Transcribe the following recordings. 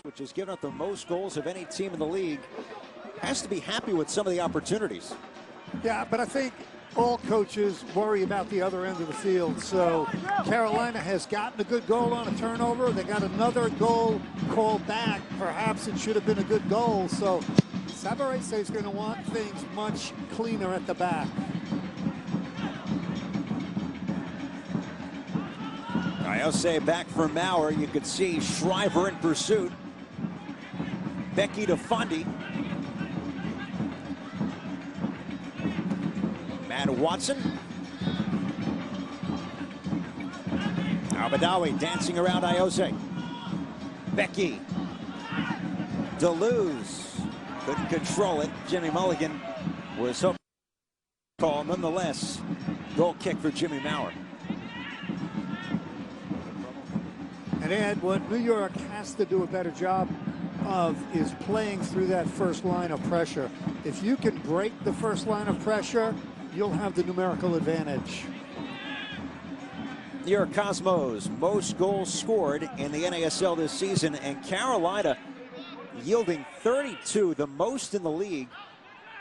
which has given up the most goals of any team in the league, has to be happy with some of the opportunities. Yeah, but I think all coaches worry about the other end of the field. So Carolina has gotten a good goal on a turnover. They got another goal called back. Perhaps it should have been a good goal. So Savarese is going to want things much cleaner at the back. Iose back for Maurer. You could see Shriver in pursuit. Becky to Fundy. Matt Watson. Albadawi dancing around Iose. Becky. Deleuze couldn't control it. Jimmy Mulligan was hoping to call. Nonetheless, goal kick for Jimmy Maurer. And Ed, what New York has to do a better job of is playing through that first line of pressure. If you can break the first line of pressure, you'll have the numerical advantage. New York Cosmos, most goals scored in the NASL this season, and Carolina yielding 32, the most in the league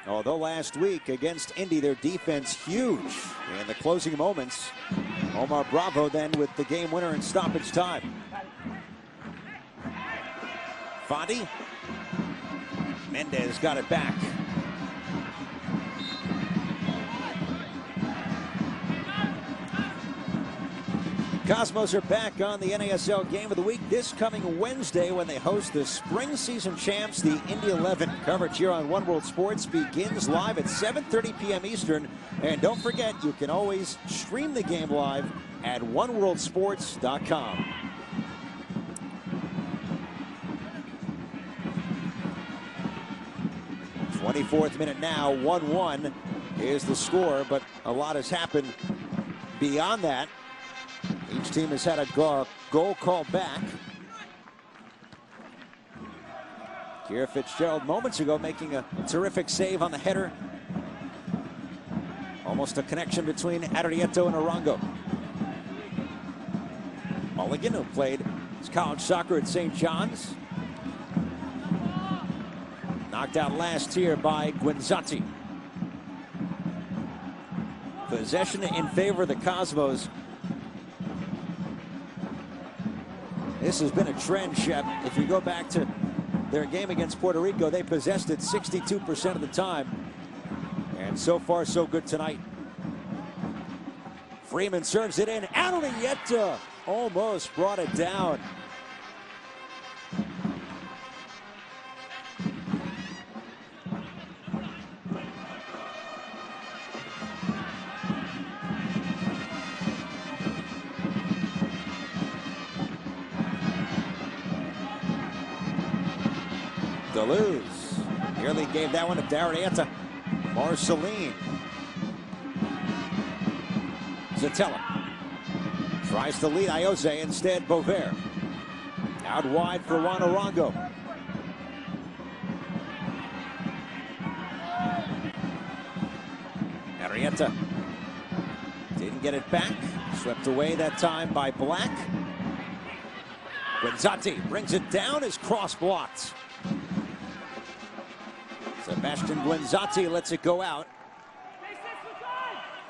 Although last week against Indy, their defense huge in the closing moments. Omar Bravo then with the game winner in stoppage time. Fadi. Mendez got it back. Cosmos are back on the NASL Game of the Week this coming Wednesday when they host the spring season champs, the Indy 11. Coverage here on One World Sports begins live at 7:30 p.m. Eastern. And don't forget, you can always stream the game live at oneworldsports.com. '24th minute now, 1-1 is the score, but a lot has happened beyond that. Each team has had a goal called back. Kira Fitzgerald moments ago making a terrific save on the header. Almost a connection between Arrieta and Arango. Mulligan, who played his college soccer at St. John's. Knocked out last year by Guinzatti. Possession in favor of the Cosmos. This has been a trend, Shep. If you go back to their game against Puerto Rico, they possessed it 62% of the time. And so far, so good tonight. Freeman serves it in. Arrieta almost brought it down. Deleuze nearly gave that one to Arrieta. Marceline. Zatella tries to lead Iose, instead Bover. Out wide for Juan Arango. Arrieta didn't get it back. Swept away that time by Black. Guinzatti brings it down, his cross blocked. Sebastian Guinzatti lets it go out.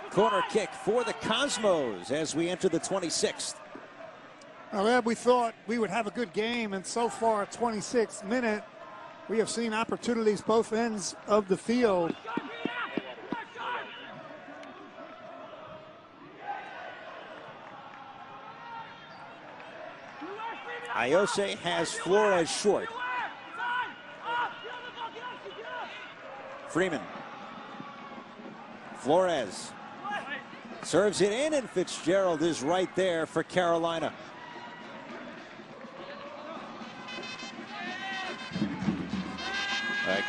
Corner kick for the Cosmos as we enter the 26th. Well, Ed, we thought we would have a good game, and so far, 26th minute, we have seen opportunities both ends of the field. Iose has Flores short. Freeman. Flores serves it in, and Fitzgerald is right there for Carolina.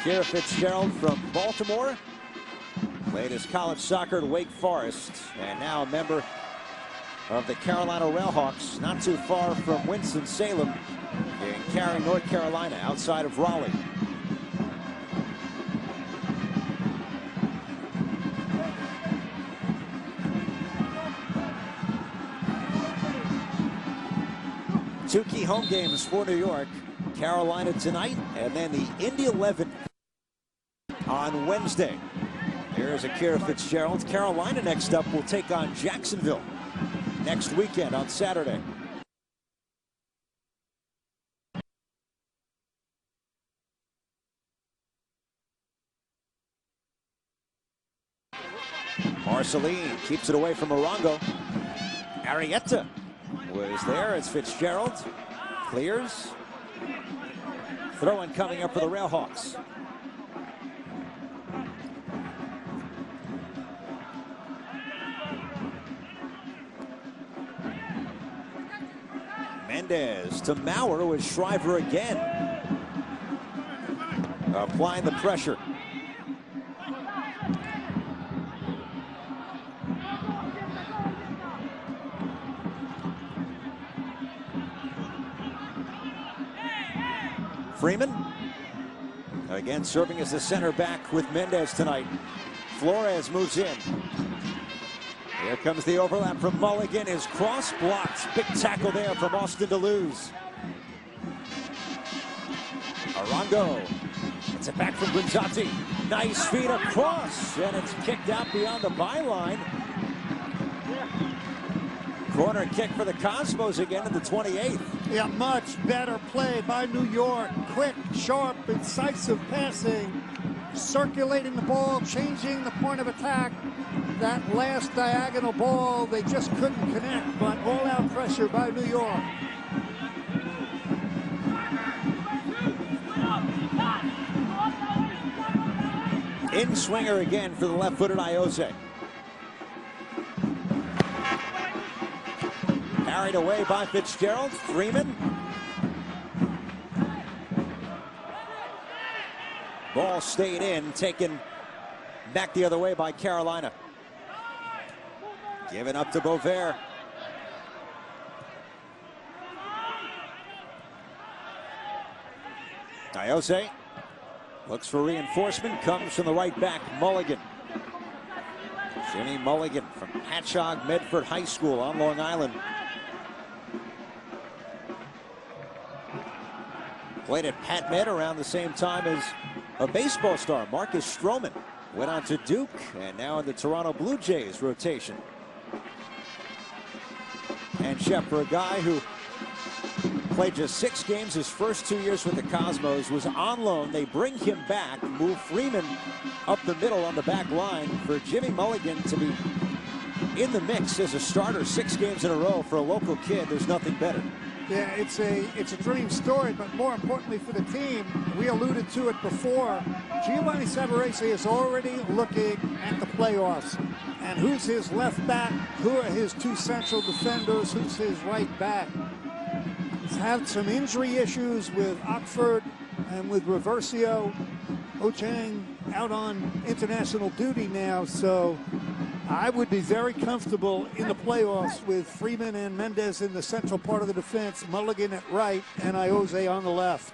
Kira Fitzgerald from Baltimore. Played his college soccer at Wake Forest, and now a member of the Carolina Railhawks, not too far from Winston-Salem in Cary, North Carolina, outside of Raleigh. Two key home games for New York. Carolina tonight, and then the Indy 11 on Wednesday. Here's Kira Fitzgerald. Carolina next up will take on Jacksonville next weekend on Saturday. Marceline keeps it away from Arango. Arrieta was there as Fitzgerald clears. Throw-in coming up for the Railhawks. Mendez to Maurer with Shriver again. Applying the pressure. Freeman, again serving as the center back with Mendez tonight. Flores moves in. Here comes the overlap from Mulligan. His cross blocked. Big tackle there from Austin Deleuze. Arango. It's it back from Guinzatti. Nice feed across, and it's kicked out beyond the byline. Corner kick for the Cosmos again at the 28th. Yeah, much better play by New York. Quick, sharp, incisive passing, circulating the ball, changing the point of attack. That last diagonal ball, they just couldn't connect, but all-out pressure by New York. In swinger again for the left-footed Iose. Carried away by Fitzgerald. Freeman. Ball stayed in, taken back the other way by Carolina. Given up to Beauvais. Iose looks for reinforcement, comes from the right back, Mulligan. Jimmy Mulligan from Patchogue Medford High School on Long Island. Played at Pat Med around the same time as a baseball star, Marcus Stroman. Went on to Duke and now in the Toronto Blue Jays rotation. And Shep, for a guy who played just 6 games his first 2 years with the Cosmos, was on loan. They bring him back, move Freeman up the middle on the back line. For Jimmy Mulligan to be in the mix as a starter 6 games in a row for a local kid, there's nothing better. Yeah, it's a dream story, but more importantly for the team, we alluded to it before, Giovanni Savarese is already looking at the playoffs. And who's his left back? Who are his 2 central defenders? Who's his right back? He's had some injury issues with Oxford and with Reversio. Ochang out on international duty now, so I would be very comfortable in the playoffs with Freeman and Mendez in the central part of the defense, Mulligan at right, and Iose on the left.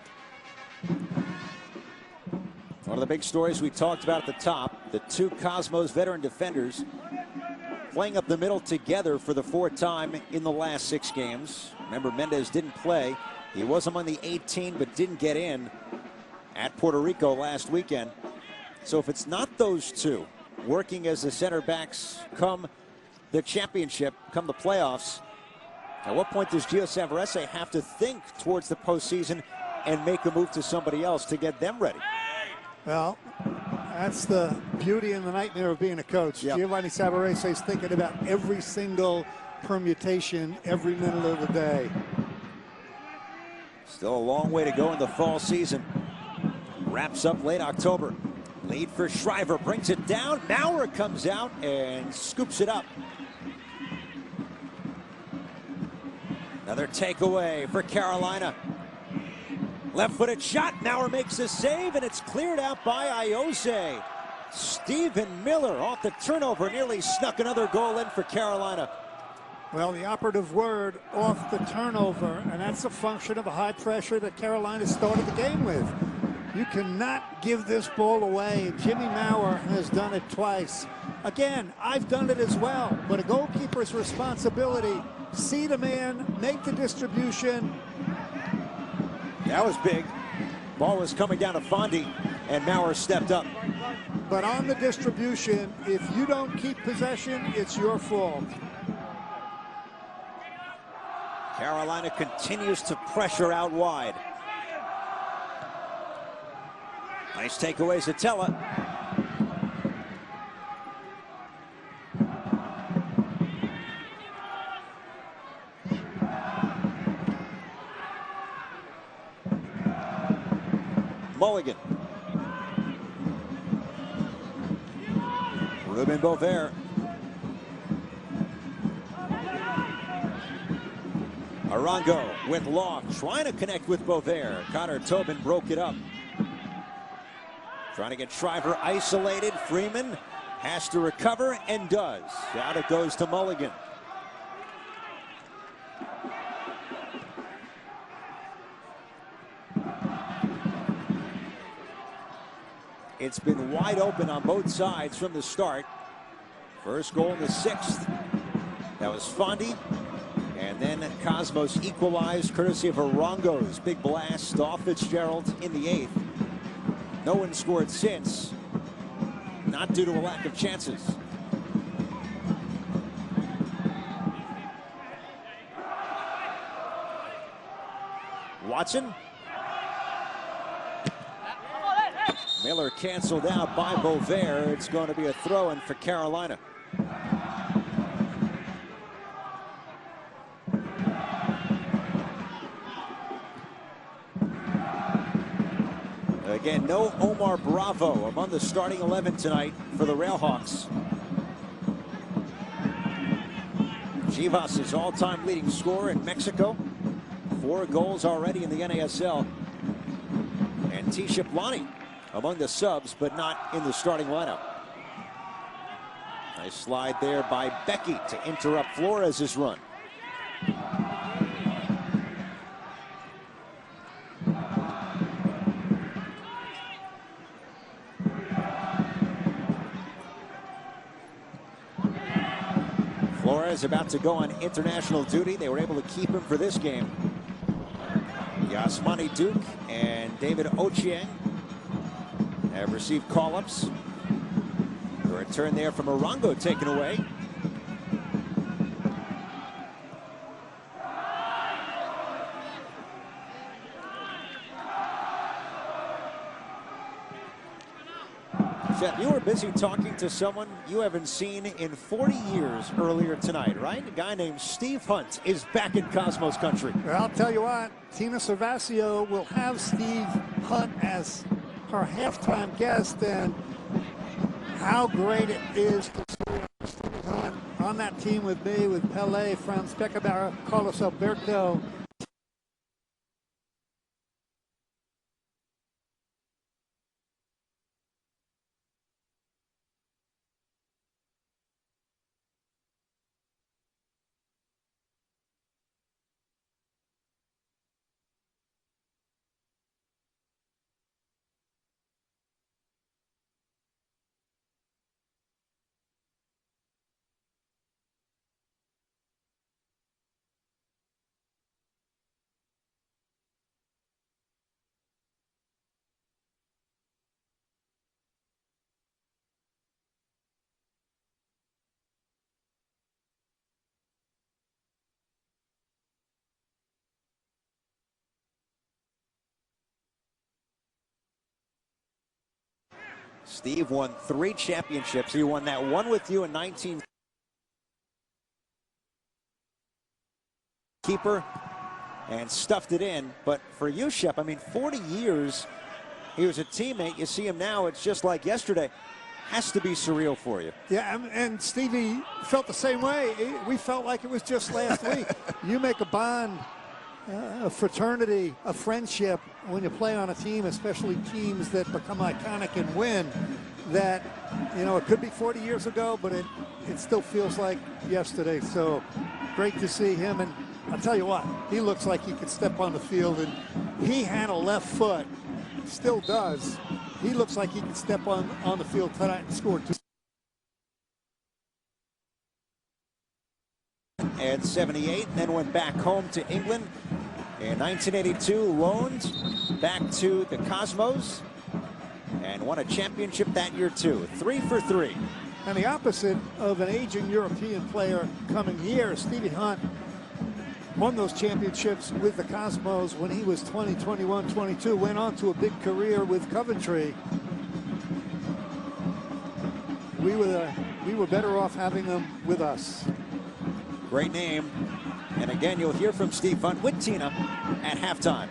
One of the big stories we talked about at the top, the 2 Cosmos veteran defenders playing up the middle together for the 4th time in the last 6 games. Remember, Mendez didn't play. He was among the 18, but didn't get in at Puerto Rico last weekend. So if it's not those 2 working as the center backs come the championship, come the playoffs, at what point does Gio Savarese have to think towards the postseason and make a move to somebody else to get them ready? Well, that's the beauty and the nightmare of being a coach. Yep. Giovanni Savarese is thinking about every single permutation every minute of the day. Still a long way to go in the fall season. Wraps up late October. Lead for Shriver, brings it down. Maurer comes out and scoops it up. Another takeaway for Carolina. Left-footed shot. Maurer makes the save, and it's cleared out by Iose. Stephen Miller off the turnover, nearly snuck another goal in for Carolina. Well, the operative word, off the turnover, and that's a function of the high pressure that Carolina started the game with. You cannot give this ball away. Jimmy Maurer has done it twice. Again, I've done it as well, but a goalkeeper's responsibility, see the man, make the distribution. That was big. Ball was coming down to Fondi, and Maurer stepped up. But on the distribution, if you don't keep possession, it's your fault. Carolina continues to pressure out wide. Nice takeaway, Zatella. Mulligan. Ruben Beauvais. Arango with Loft, trying to connect with Beauvais. Connor Tobin broke it up. Trying to get Shriver isolated. Freeman has to recover and does. Out it goes to Mulligan. It's been wide open on both sides from the start. First goal in the 6th. That was Fondi. And then Cosmos equalized courtesy of Arango's big blast off Fitzgerald in the 8th. No one scored since. not due to a lack of chances. Watson. Miller canceled out by Bovair. It's going to be a throw-in for Carolina. Again, no Omar Bravo among the starting 11 tonight for the Railhawks. Chivas is all-time leading scorer in Mexico. 4 goals already in the NASL. And Tishaplani among the subs, but not in the starting lineup. Nice slide there by Becky to interrupt Flores' run. Flores about to go on international duty. They were able to keep him for this game. Yasmani Duke and David Ochieng have received call-ups. The return there from Arango taken away. Seth, you were busy talking to someone you haven't seen in 40 years earlier tonight, right? A guy named Steve Hunt is back in Cosmos country. Well, I'll tell you what, Tina Servasio will have Steve Hunt as her halftime guest, and how great it is to see Steve Hunt on that team with me, with Pele, Franz Beckenbauer, Carlos Alberto. Steve won 3 championships. He won that one with you in 19. Keeper and stuffed it in. But for you, Shep, I mean, 40 years, he was a teammate. You see him now, it's just like yesterday. Has to be surreal for you. Yeah, and Stevie felt the same way. We felt like it was just last week. You make a bond, a fraternity, a friendship when you play on a team, especially teams that become iconic and win, that, you know, it could be 40 years ago, but it still feels like yesterday. So great to see him. And I'll tell you what, he looks like he could step on the field, and he had a left foot, still does. He looks like he could step on the field tonight and score 2. And 78, then went back home to England. In 1982, loaned back to the Cosmos and won a championship that year too. 3 for 3. And the opposite of an aging European player coming here, Stevie Hunt won those championships with the Cosmos when he was 20, 21, 22, went on to a big career with Coventry. We were better off having him with us. Great name. And again, you'll hear from Steve Hunt with Tina at halftime.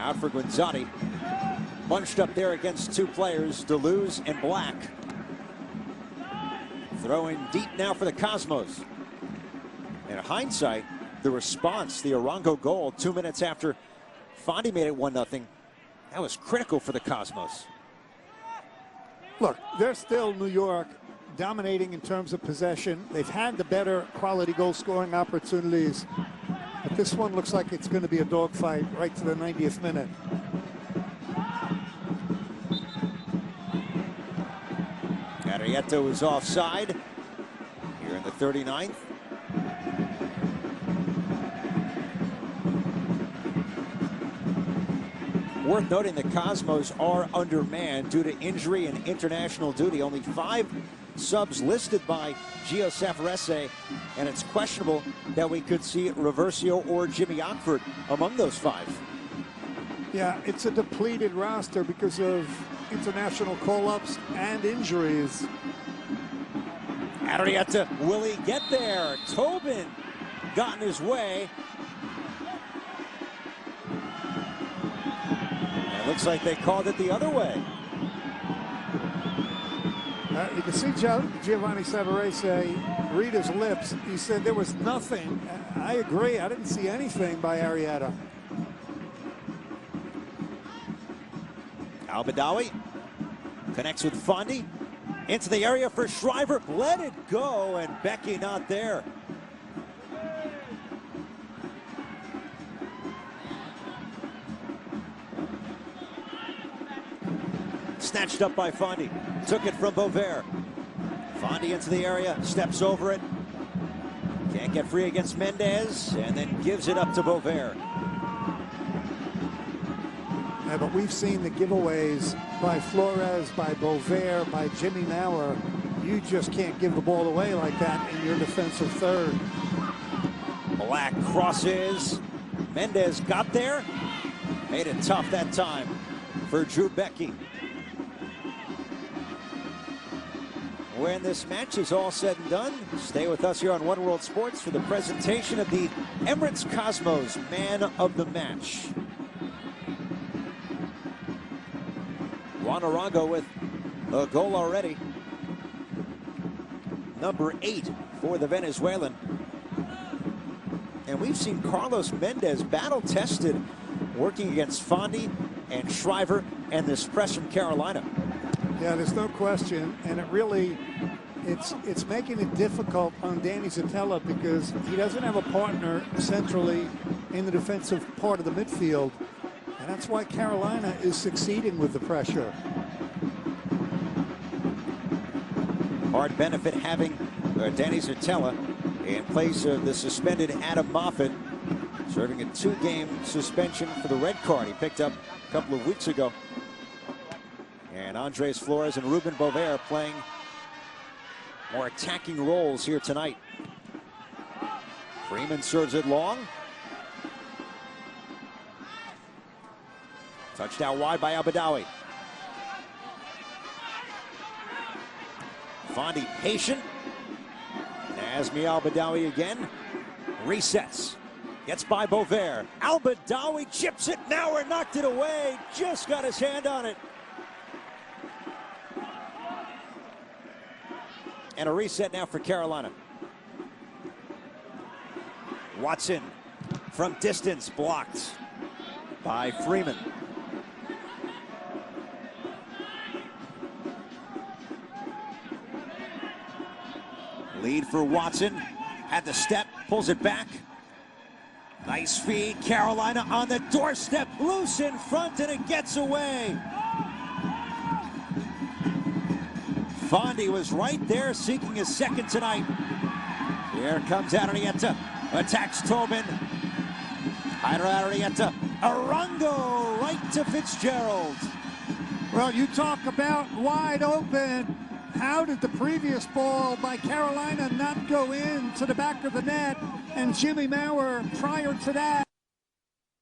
Out for Guinzotti. Bunched up there against two players, Deleuze and Black. Throwing deep now for the Cosmos. In hindsight, the response, the Arango goal 2 minutes after Fondi made it 1-0, that was critical for the Cosmos. Look, they're still New York, dominating in terms of possession. They've had the better quality goal scoring opportunities. But this one looks like it's going to be a dogfight right to the 90th minute. Arrieta is offside here in the 39th. Worth noting the Cosmos are undermanned due to injury and international duty. Only 5 subs listed by Gio Safarese, and it's questionable that we could see Reversio or Jimmy Ockford among those 5. Yeah, it's a depleted roster because of international call-ups and injuries. Arrieta, will he get there? Tobin got in his way. It looks like they called it the other way. You can see Giovanni Savarese read his lips. He said there was nothing. I agree. I didn't see anything by Arrieta. Al-Badawi connects with Fondi. Into the area for Shriver. Let it go, and Becky not there. Snatched up by Fondi. Took it from Bovair. Fondi into the area, steps over it. Can't get free against Mendez, and then gives it up to Bovair. Yeah, but we've seen the giveaways by Flores, by Bovair, by Jimmy Maurer. You just can't give the ball away like that in your defensive third. Black crosses. Mendez got there. Made it tough that time for Drew Becky. When this match is all said and done, stay with us here on One World Sports for the presentation of the Emirates Cosmos Man of the Match. Juan Arango with a goal already. Number 8 for the Venezuelan. And we've seen Carlos Mendez battle-tested working against Fondi and Shriver and this press from Carolina. Yeah, there's no question, and it really, it's making it difficult on Danny Zatella because he doesn't have a partner centrally in the defensive part of the midfield, and that's why Carolina is succeeding with the pressure. Hard benefit having Danny Zatella in place of the suspended Adam Moffat, serving a 2-game suspension for the red card he picked up a couple of weeks ago. And Andres Flores and Ruben Bovair playing more attacking roles here tonight. Freeman serves it long. Touched out wide by Al-Badawi. Fondi patient. Nazmi Al-Badawi again. Resets. Gets by Bovair. Al-Badawi chips it. Maurer knocked it away. Just got his hand on it. And a reset now for Carolina. Watson from distance, blocked by Freeman. Lead for Watson. Had the step, pulls it back. Nice feed. Carolina on the doorstep, loose in front, and it gets away. Fondi was right there seeking his second tonight. Here comes Arrieta. Attacks Tobin. Heider Arrieta. Arango right to Fitzgerald. Well, you talk about wide open. How did the previous ball by Carolina not go into the back of the net? And Jimmy Maurer, prior to that,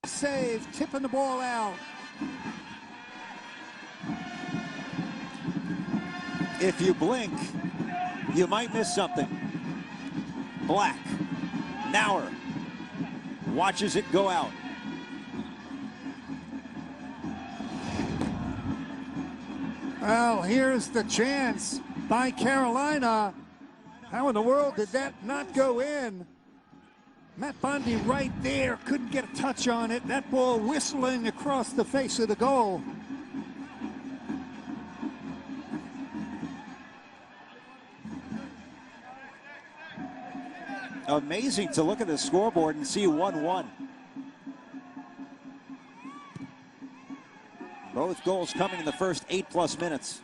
save, tipping the ball out. If you blink, you might miss something. Black. Maurer watches it go out. Well, here's the chance by Carolina. How in the world did that not go in? Matt Bondi right there, couldn't get a touch on it. That ball whistling across the face of the goal. Amazing to look at the scoreboard and see 1-1. Both goals coming in the first 8+ minutes.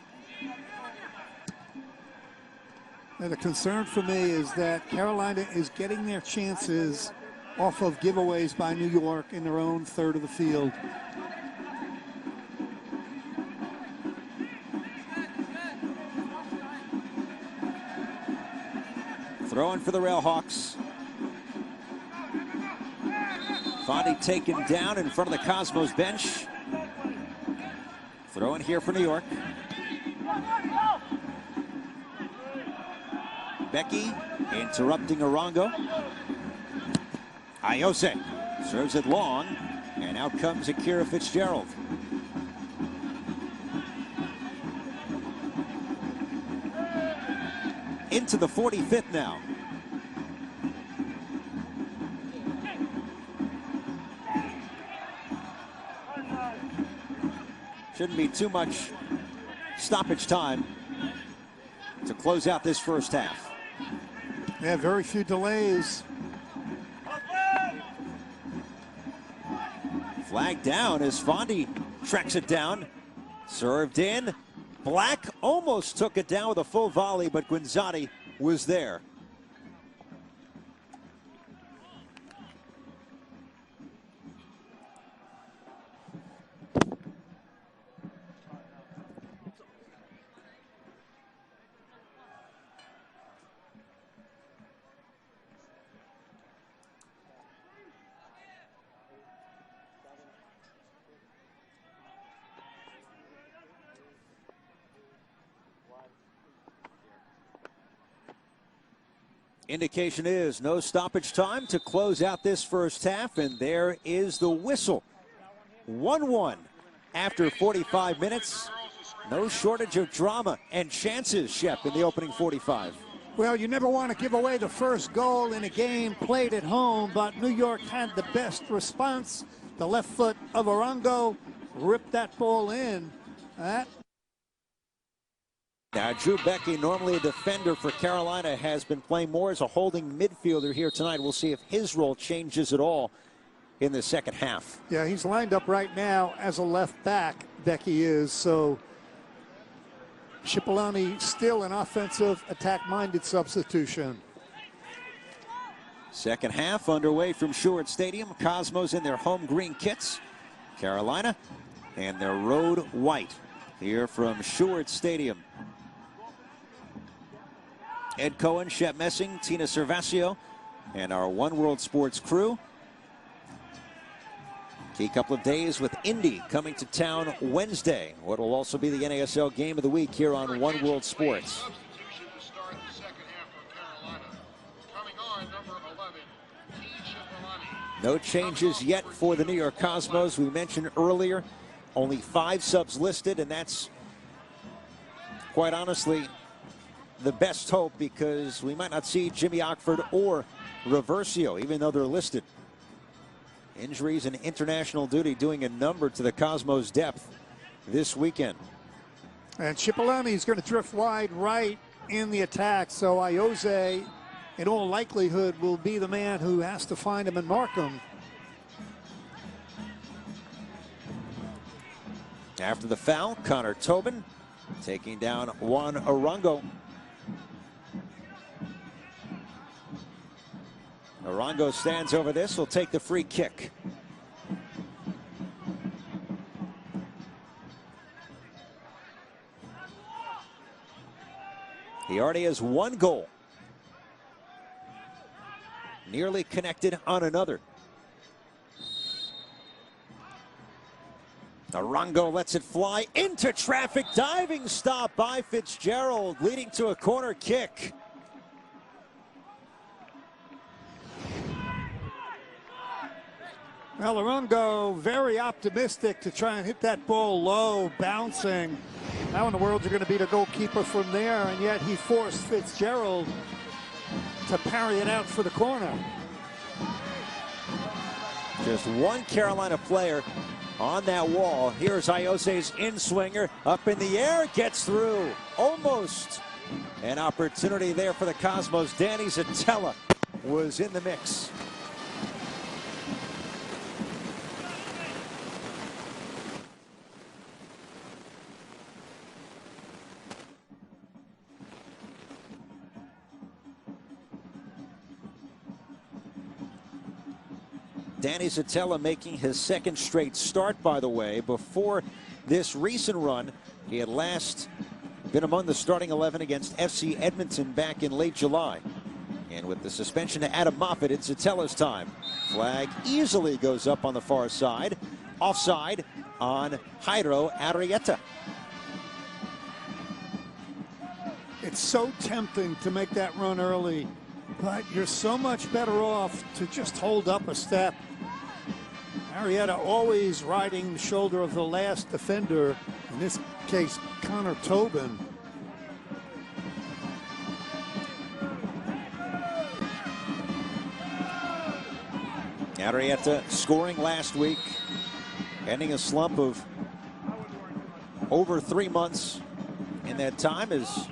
And the concern for me is that Carolina is getting their chances off of giveaways by New York in their own third of the field. Throwing for the Railhawks. Fondi taken down in front of the Cosmos bench. Throwing here for New York. Becky interrupting Arango. Ayose serves it long, and out comes Akira Fitzgerald. Into the 45th now. Shouldn't be too much stoppage time to close out this first half. Yeah, very few delays. Flag down as Fondi tracks it down. Served in. Black almost took it down with a full volley, but Guinzotti was there. Indication is no stoppage time to close out this first half, and there is the whistle. 1-1 after 45 minutes. No shortage of drama and chances, Shep, in the opening 45. Well, you never want to give away the first goal in a game played at home, but New York had the best response. The left foot of Arango ripped that ball in. Now, Drew Becky, normally a defender for Carolina, has been playing more as a holding midfielder here tonight. We'll see if his role changes at all in the second half. Yeah, he's lined up right now as a left back, Becky is, so Cipollone still an offensive, attack-minded substitution. Second half underway from Sherwood Stadium. Cosmos in their home green kits. Carolina and their road white here from Sherwood Stadium. Ed Cohen, Shep Messing, Tina Servasio, and our One World Sports crew. Key couple of days with Indy coming to town Wednesday. What will also be the NASL game of the week here on One World Sports. No changes yet for the New York Cosmos. We mentioned earlier, only 5 subs listed, and that's quite honestly the best hope, because we might not see Jimmy Ockford or Reversio, even though they're listed. Injuries and international duty doing a number to the Cosmos' depth this weekend. And Cipollone is going to drift wide right in the attack, so Ayose, in all likelihood, will be the man who has to find him and mark him. After the foul, Connor Tobin taking down Juan Arango. Arango stands over this, will take the free kick. He already has 1 goal. Nearly connected on another. Arango lets it fly into traffic. Diving stop by Fitzgerald, leading to a corner kick. Well, Arango very optimistic to try and hit that ball low, bouncing. How in the world you're going to beat a goalkeeper from there, and yet he forced Fitzgerald to parry it out for the corner. Just one Carolina player on that wall. Here's Iose's in-swinger. Up in the air, gets through. Almost an opportunity there for the Cosmos. Danny Zatella was in the mix. Danny Zatella making his second straight start, by the way. Before this recent run, he had last been among the starting 11 against FC Edmonton back in late July. And with the suspension to Adam Moffat, it's Zatella's time. Flag easily goes up on the far side. Offside on Jairo Arrieta. It's so tempting to make that run early, but you're so much better off to just hold up a step. Arrieta always riding the shoulder of the last defender, in this case, Connor Tobin. Arrieta scoring last week, ending a slump of over 3 months. In that time, his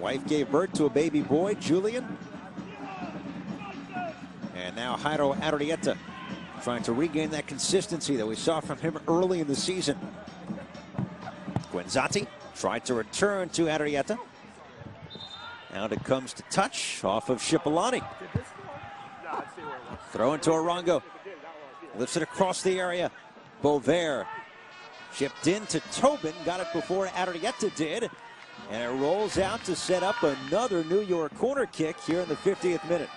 wife gave birth to a baby boy, Julian. And now Jairo Arrieta trying to regain that consistency that we saw from him early in the season. Guenzati tried to return to Arrieta. Now it comes to touch off of Shipolani. Throw into Arango. Lifts it across the area. Bovair chipped in to Tobin. Got it before Arrieta did. And it rolls out to set up another New York corner kick here in the 50th minute.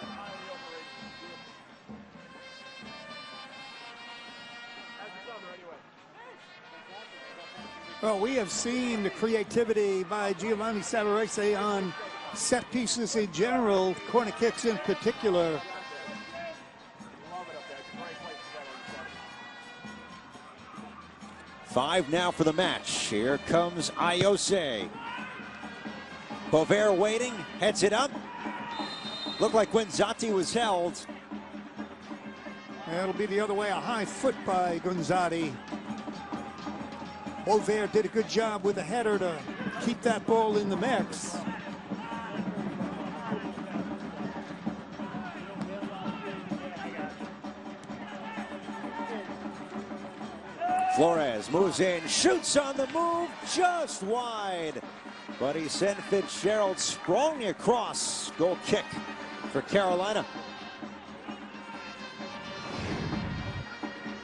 Well, we have seen the creativity by Giovanni Savarese on set pieces in general, corner kicks in particular. Five now for the match. Here comes Iose. Bovair waiting, heads it up. Looked like Guenzati was held. That'll be the other way, a high foot by Guenzati. Bovair did a good job with the header to keep that ball in the mix. Flores moves in, shoots on the move, just wide. But he sent Fitzgerald sprawling across. Goal kick for Carolina.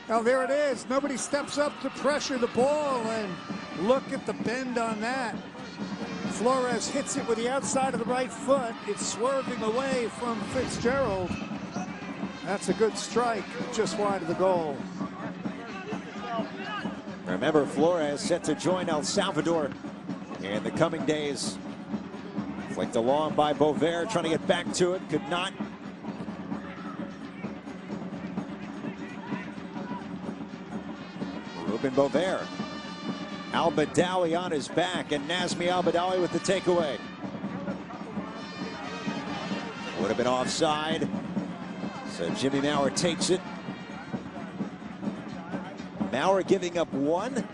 Now there it is. Nobody steps up to pressure the ball, and look at the bend on that. Flores hits it with the outside of the right foot. It's swerving away from Fitzgerald. That's a good strike, just wide of the goal. Remember, Flores set to join El Salvador in the coming days. Flicked along by Bovair, trying to get back to it, could not. Ruben Bovair. Al-Badawi on his back, and Nazmi Al-Badawi with the takeaway. Would have been offside. So Jimmy Maurer takes it. Maurer giving up one.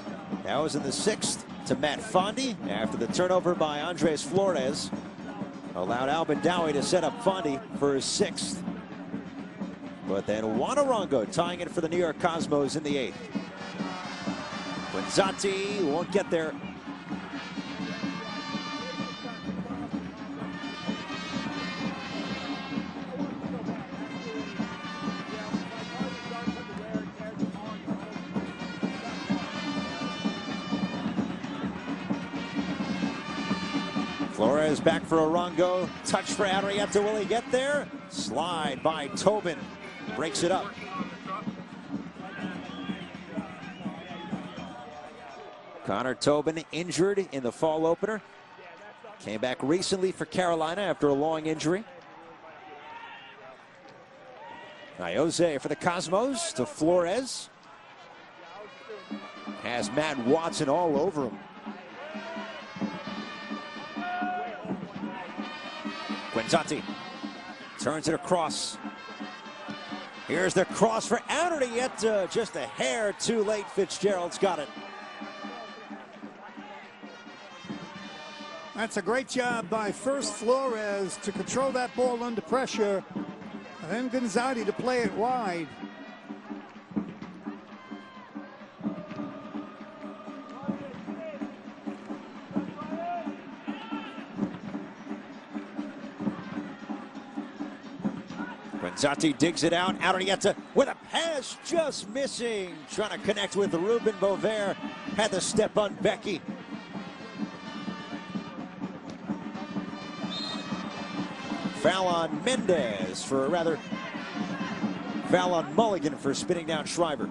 That was in the 6th to Matt Fondi after the turnover by Andres Flores. Allowed Al-Badawi to set up Fondi for his 6th. But then Juan Arango tying it for the New York Cosmos in the 8th. Guenzati won't get there. Flores back for Arango. Touch for Arrieta. Will he get there? Slide by Tobin. Breaks it up. Connor Tobin injured in the fall opener. Came back recently for Carolina after a long injury. Iose for the Cosmos to Flores. Has Matt Watson all over him. Guenzanti turns it across. Here's the cross for Arietta. Just a hair too late. Fitzgerald's got it. That's a great job by first Flores to control that ball under pressure, and then Guenzanti to play it wide. Guenzanti digs it out. Arietta with a pass just missing. Trying to connect with Ruben Bover. Had the step on Becky. Foul on Mendez for, rather, foul on Mulligan for spinning down Schreiber.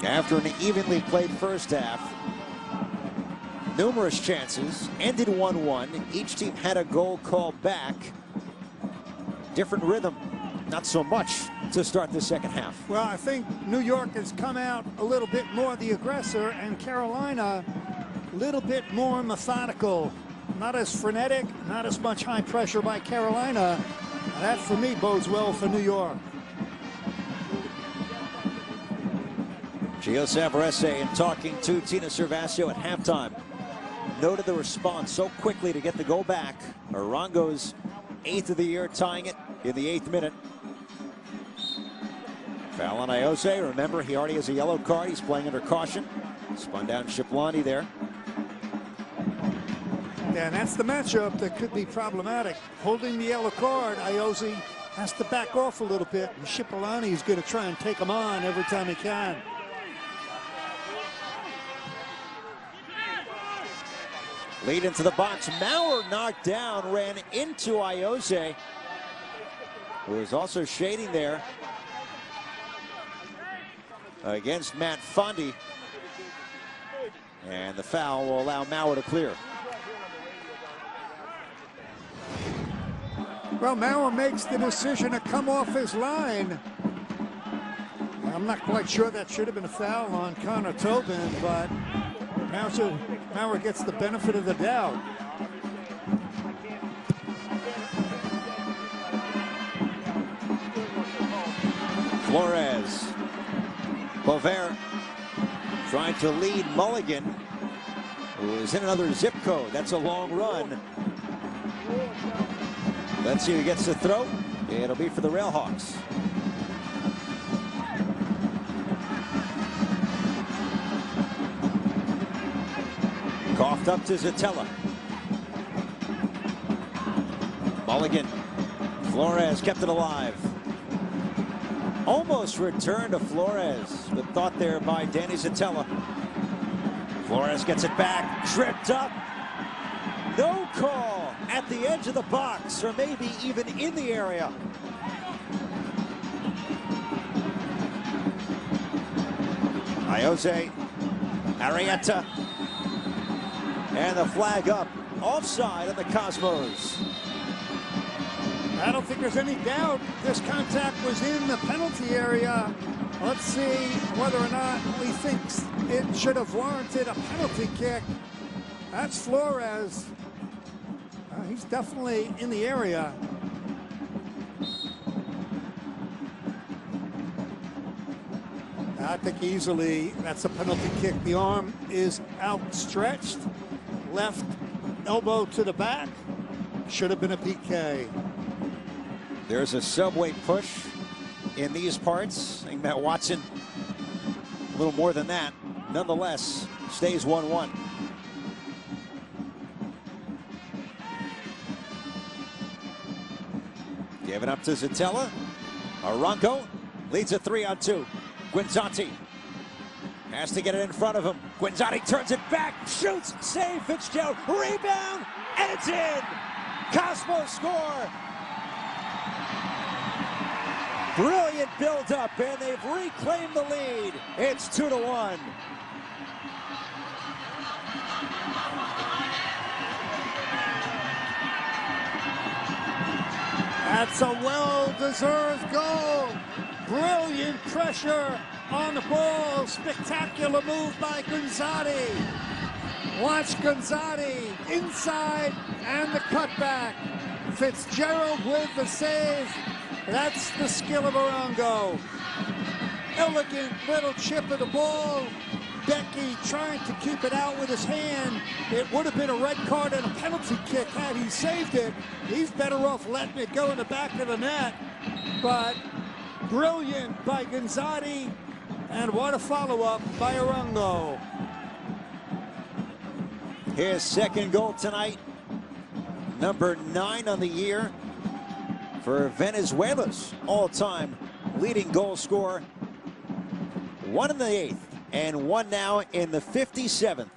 After an evenly played first half, numerous chances, ended 1-1. Each team had a goal called back. Different rhythm, not so much to start the second half. Well, I think New York has come out a little bit more the aggressor, and Carolina a little bit more methodical. Not as frenetic, not as much high pressure by Carolina. That, for me, bodes well for New York. Gio Savarese, in talking to Tina Servasio at halftime, noted the response so quickly to get the goal back. Arango's 8th of the year, tying it in the 8th minute. Foul on Iose. Remember, he already has a yellow card. He's playing under caution. Spun down Shiplani there. Yeah, and that's the matchup that could be problematic. Holding the yellow card, Iose has to back off a little bit, and Shiplani is going to try and take him on every time he can. Lead into the box. Maurer knocked down, ran into Iose, who was also shading there against Matt Fondi. And the foul will allow Maurer to clear. Well, Maurer makes the decision to come off his line. I'm not quite sure that should have been a foul on Connor Tobin, but Maurer gets the benefit of the doubt. Flores. Bover trying to lead Mulligan, who is in another zip code. That's a long run. Let's see who gets the throw. It'll be for the Railhawks. Coughed up to Zatella. Mulligan. Flores kept it alive. Almost returned to Flores, but thought there by Danny Zatella. Flores gets it back, tripped up. No call at the edge of the box, or maybe even in the area. Iose, Arietta, and the flag up. Offside on the Cosmos. I don't think there's any doubt this contact was in the penalty area. Let's see whether or not he thinks it should have warranted a penalty kick. That's Flores. He's definitely in the area. I think easily that's a penalty kick. The arm is outstretched. Left elbow to the back. Should have been a PK. There's a subway push in these parts. I think Matt Watson, a little more than that. Nonetheless, stays 1-1. Giving up to Zatella. Arango leads a 3-on-2. Guenzanti has to get it in front of him. Guenzanti turns it back, shoots, save, Fitzgerald, rebound, and it's in. Cosmos score. Brilliant build-up, and they've reclaimed the lead. It's 2-1. That's a well-deserved goal. Brilliant pressure on the ball. Spectacular move by Gonzatti. Watch Gonzatti inside and the cutback. Fitzgerald with the save. That's the skill of Arango. Elegant little chip of the ball. Becky trying to keep it out with his hand. It would have been a red card and a penalty kick had he saved it. He's better off letting it go in the back of the net. But brilliant by Gonzatti, and what a follow-up by Arango. His second goal tonight, number 9 on the year for Venezuela's all-time leading goal scorer. 1 in the 8th. And 1 now in the 57th.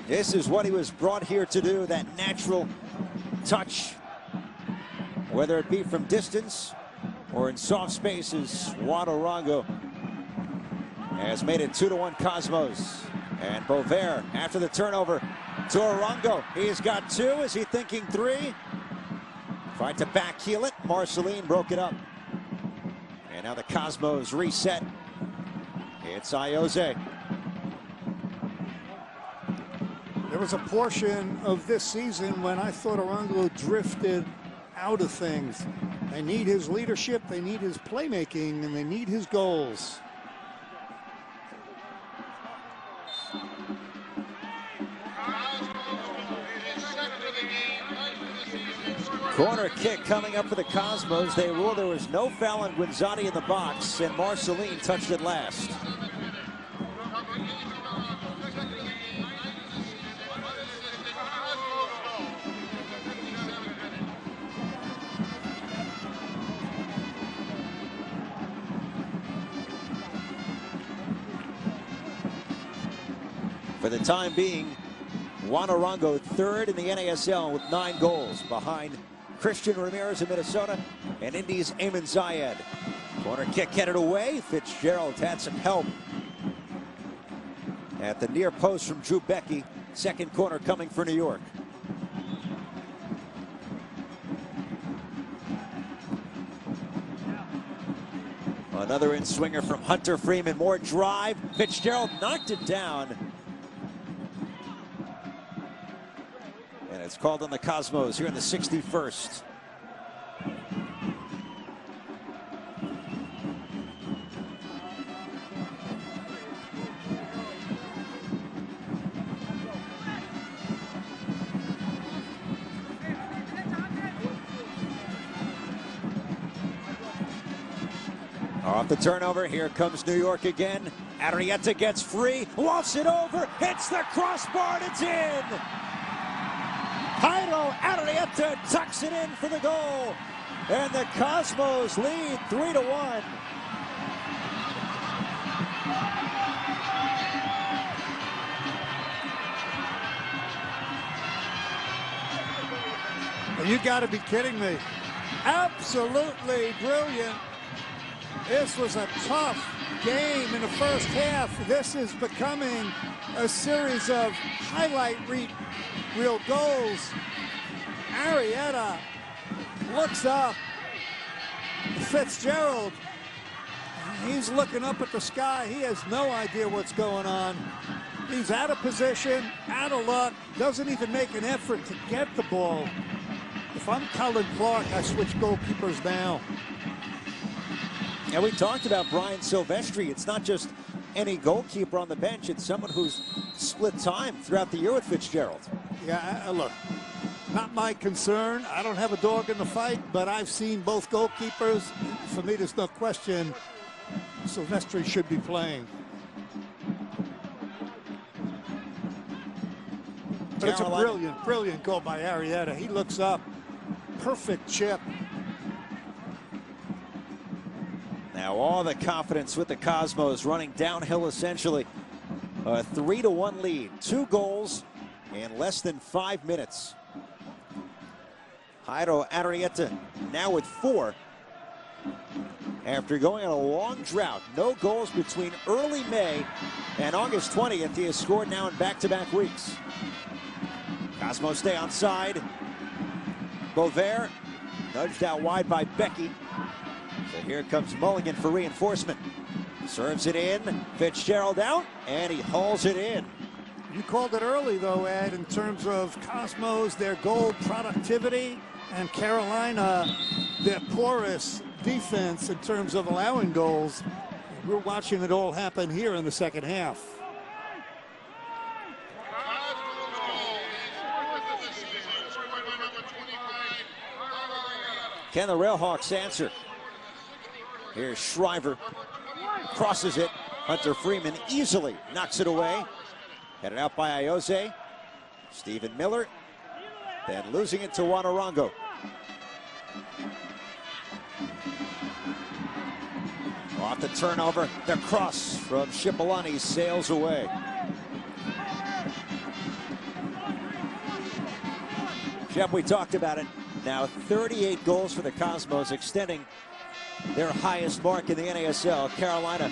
This is what he was brought here to do, that natural touch. Whether it be from distance or in soft spaces, Juan Arango has made it 2-1 Cosmos. And Bover after the turnover to Arango. He's got 2. Is he thinking 3? Tried to back heel it. Marceline broke it up. And now the Cosmos reset. It's Ayoze. There was a portion of this season when I thought Arango drifted out of things. They need his leadership, they need his playmaking, and they need his goals. Corner kick coming up for the Cosmos. They ruled there was no foul on Gonzatti in the box, and Marceline touched it last. For the time being, Juan Arango 3rd in the NASL with 9 goals, behind Christian Ramirez of Minnesota and Indy's Eamon Zayed. Corner kick headed away. Fitzgerald had some help at the near post from Drew Becky. Second corner coming for New York. Another in-swinger from Hunter Freeman. More drive. Fitzgerald knocked it down. And it's called on the Cosmos here in the 61st. Off the turnover, here comes New York again. Arrieta gets free, lofts it over, hits the crossbar, and it's in! Jairo Arrieta tucks it in for the goal, and the Cosmos lead 3-1. You got to be kidding me. Absolutely brilliant. This was a tough game in the first half. This is becoming a series of highlight reel goals. Arrieta looks up. Fitzgerald, he's looking up at the sky. He has no idea what's going on. He's out of position, out of luck, doesn't even make an effort to get the ball. If I'm Cullen Clark, I switch goalkeepers now. And we talked about Brian Silvestri. It's not just any goalkeeper on the bench. It's someone who's split time throughout the year with Fitzgerald. Yeah, look, not my concern. I don't have a dog in the fight, but I've seen both goalkeepers. For me, there's no question Silvestri should be playing. But it's a brilliant, brilliant goal by Arrieta. He looks up. Perfect chip. Now all the confidence with the Cosmos running downhill essentially. A 3-1 lead. 2 goals in less than 5 minutes. Jairo Arrieta now with 4. After going on a long drought, no goals between early May and August 20th. He has scored now in back-to-back weeks. Cosmos stay onside. Bovair nudged out wide by Becky. So here comes Mulligan for reinforcement. Serves it in. Fitzgerald out, and he hauls it in. You called it early, though, Ed, in terms of Cosmos, their goal productivity, and Carolina, their porous defense in terms of allowing goals. We're watching it all happen here in the second half. Can the Railhawks answer? Here's Shriver. Crosses it. Hunter Freeman easily knocks it away. Headed out by Iose. Stephen Miller. Then losing it to Wanarango. Off the turnover. The cross from Shipolani sails away. Jeff, we talked about it. Now 38 goals for the Cosmos, extending their highest mark in the NASL. Carolina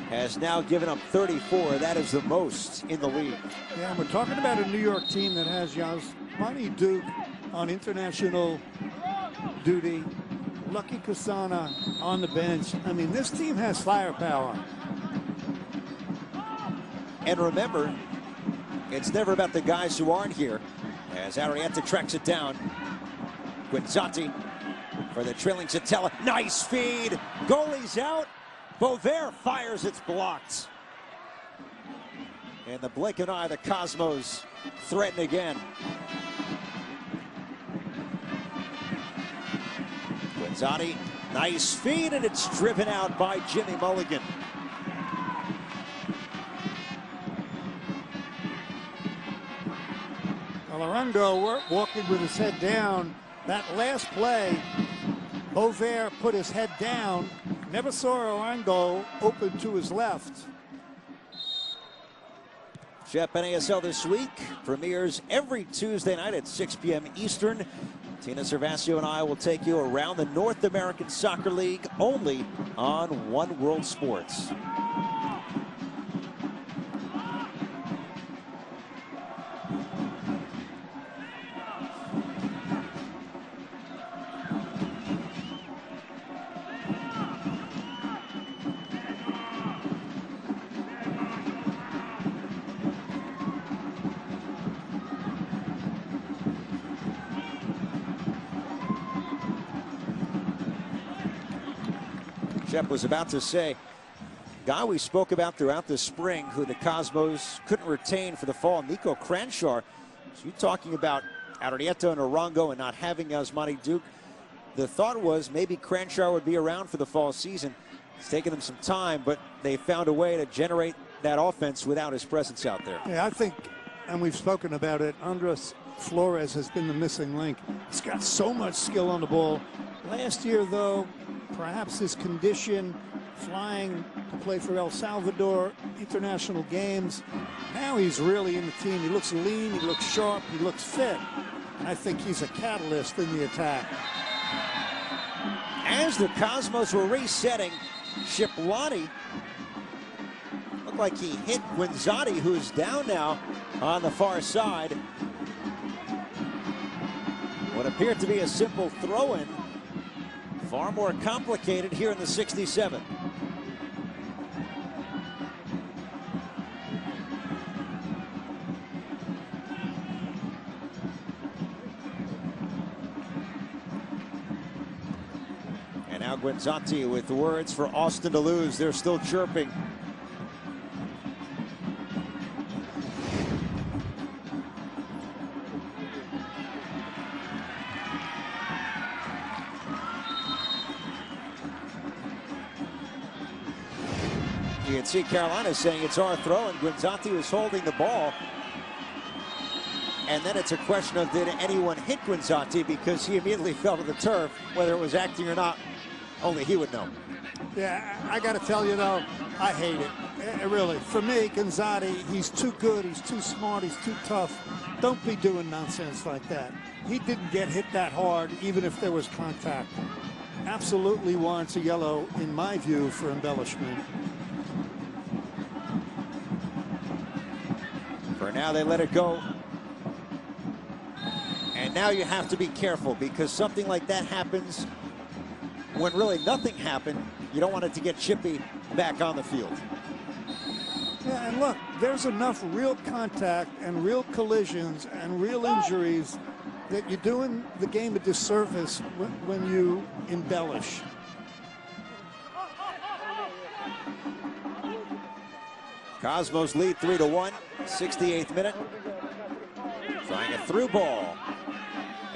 has now given up 34. That is the most in the league. Yeah, we're talking about a New York team that has Yasmani Duke on international duty. Lucky Kasana on the bench. I mean, this team has firepower. And remember, it's never about the guys who aren't here. As Arrieta tracks it down. Guinzotti for the trailing Satella. Nice feed. Goalie's out. Bovair fires. It's blocked. In the blink of an eye, the Cosmos threaten again. Guinzotti. Nice feed, and it's driven out by Jimmy Mulligan. Larango walking with his head down. That last play, Bovair put his head down. Never saw Larango open to his left. Shep NASL this week premieres every Tuesday night at 6 p.m. Eastern. Tina Servasio and I will take you around the North American Soccer League only on One World Sports. Shep was about to say, guy we spoke about throughout the spring who the Cosmos couldn't retain for the fall, Nico Cranchar. So you're talking about Arrieta and Orongo and not having Yasmani Duke. The thought was maybe Cranchar would be around for the fall season. It's taken them some time, but they found a way to generate that offense without his presence out there. Yeah, I think, and we've spoken about it, Andres Flores has been the missing link. He's got so much skill on the ball. Last year, though, perhaps his condition, flying to play for El Salvador, international games. Now he's really in the team. He looks lean, he looks sharp, he looks fit. And I think he's a catalyst in the attack. As the Cosmos were resetting, Shiplani looked like he hit Guinzotti, who's down now on the far side. What appeared to be a simple throw-in, far more complicated here in the 67. And now Guinzotti with words for Austin to lose. They're still chirping. You can see Carolina saying it's our throw, and Guinzotti was holding the ball. And then it's a question of did anyone hit Guinzotti, because he immediately fell to the turf. Whether it was acting or not, only he would know. Yeah, I got to tell you, though, I hate it. Really. For me, Guinzotti, he's too good, he's too smart, he's too tough. Don't be doing nonsense like that. He didn't get hit that hard, even if there was contact. Absolutely warrants a yellow, in my view, for embellishment. For now, they let it go. And now you have to be careful because something like that happens when really nothing happened. You don't want it to get chippy back on the field. Yeah, and look, there's enough real contact and real collisions and real injuries that you're doing the game a disservice when you embellish. Cosmos lead 3-1, 68th minute. Trying a through ball.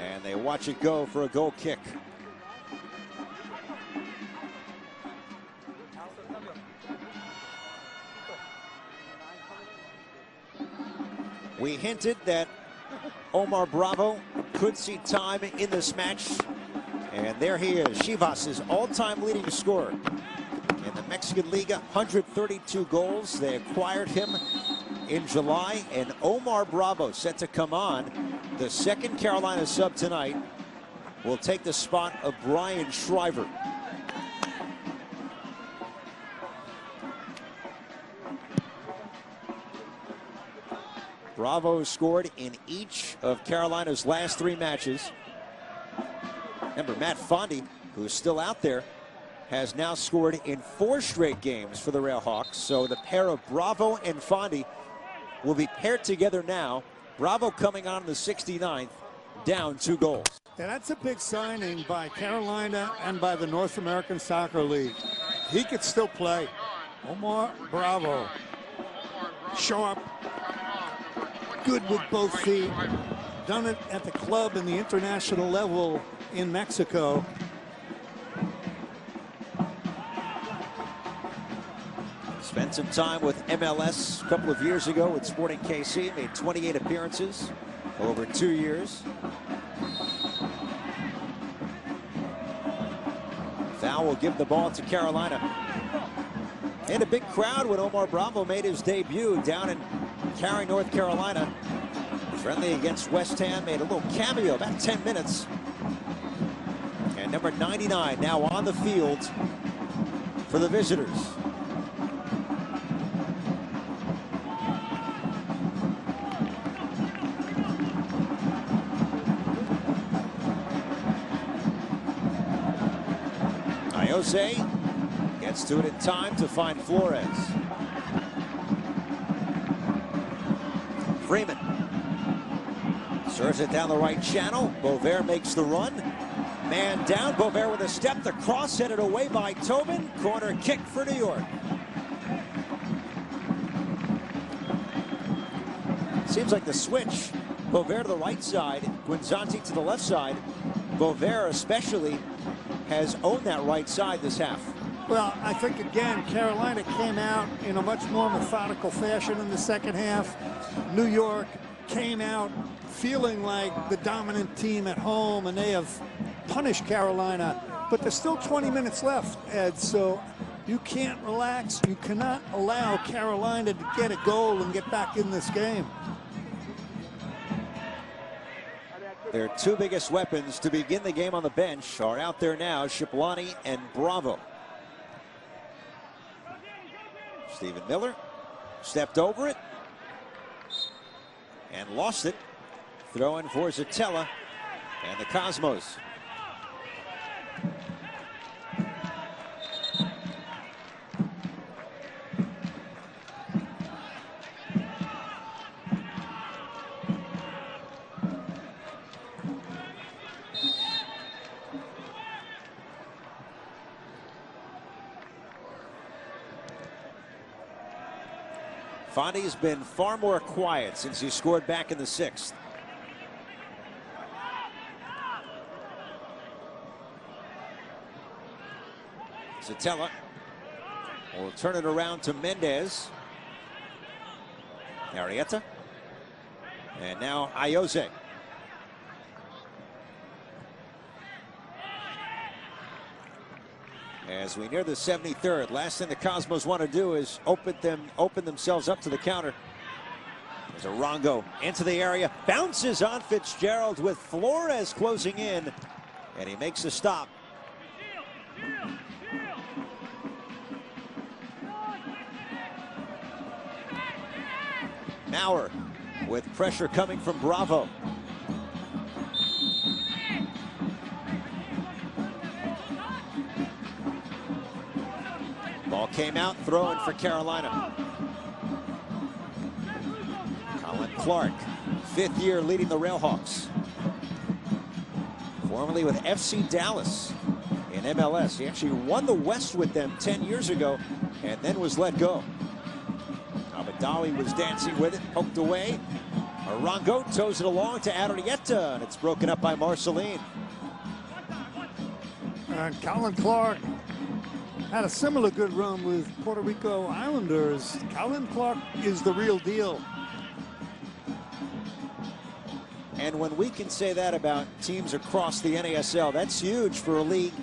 And they watch it go for a goal kick. We hinted that Omar Bravo could see time in this match. And there he is, Chivas' all-time leading scorer in the Mexican Liga, 132 goals. They acquired him in July, and Omar Bravo set to come on. The second Carolina sub tonight will take the spot of Brian Shriver. Bravo scored in each of Carolina's last 3 matches. Remember, Matt Fondy, who's still out there, has now scored in 4 straight games for the Railhawks. So the pair of Bravo and Fondy will be paired together now. Bravo coming on in the 69th, down 2 goals. And that's a big signing by Carolina and by the North American Soccer League. He could still play. Omar Bravo, sharp, good with both feet, done it at the club and the international level in Mexico. Spent some time with MLS a couple of years ago with Sporting KC, made 28 appearances over 2 years. Foul will give the ball to Carolina. And a big crowd when Omar Bravo made his debut down in Cary, North Carolina. Friendly against West Ham, made a little cameo, about 10 minutes. And number 99 now on the field for the visitors. Jose gets to it in time to find Flores. Freeman serves it down the right channel. Bover makes the run. Man down. Bover with a step. The cross headed away by Tobin. Corner kick for New York. Seems like the switch. Bover to the right side. Guinzanti to the left side. Bover especially has owned that right side this half. Well, I think, again, Carolina came out in a much more methodical fashion in the second half. New York came out feeling like the dominant team at home, and they have punished Carolina. But there's still 20 minutes left, Ed, so you can't relax. You cannot allow Carolina to get a goal and get back in this game. Their 2 biggest weapons to begin the game on the bench are out there now, Shiplani and Bravo. Stephen Miller stepped over it and lost it. Throw in for Zatella and the Cosmos. Fondy's been far more quiet since he scored back in the 6th. Zatella will turn it around to Mendez. Arrieta. And now Ayoze. As we near the 73rd, last thing the Cosmos want to do is open themselves up to the counter. There's a Rongo into the area, bounces on Fitzgerald with Flores closing in, and he makes a stop. Maurer with pressure coming from Bravo. Ball came out, throwing for Carolina. Colin Clark, 5th year leading the Railhawks. Formerly with FC Dallas in MLS. He actually won the West with them 10 years ago and then was let go. Abadawi was dancing with it, poked away. Arango toes it along to Arrieta, and it's broken up by Marceline. And Colin Clark had a similar good run with Puerto Rico Islanders. Colin Clark is the real deal. And when we can say that about teams across the NASL, that's huge for a league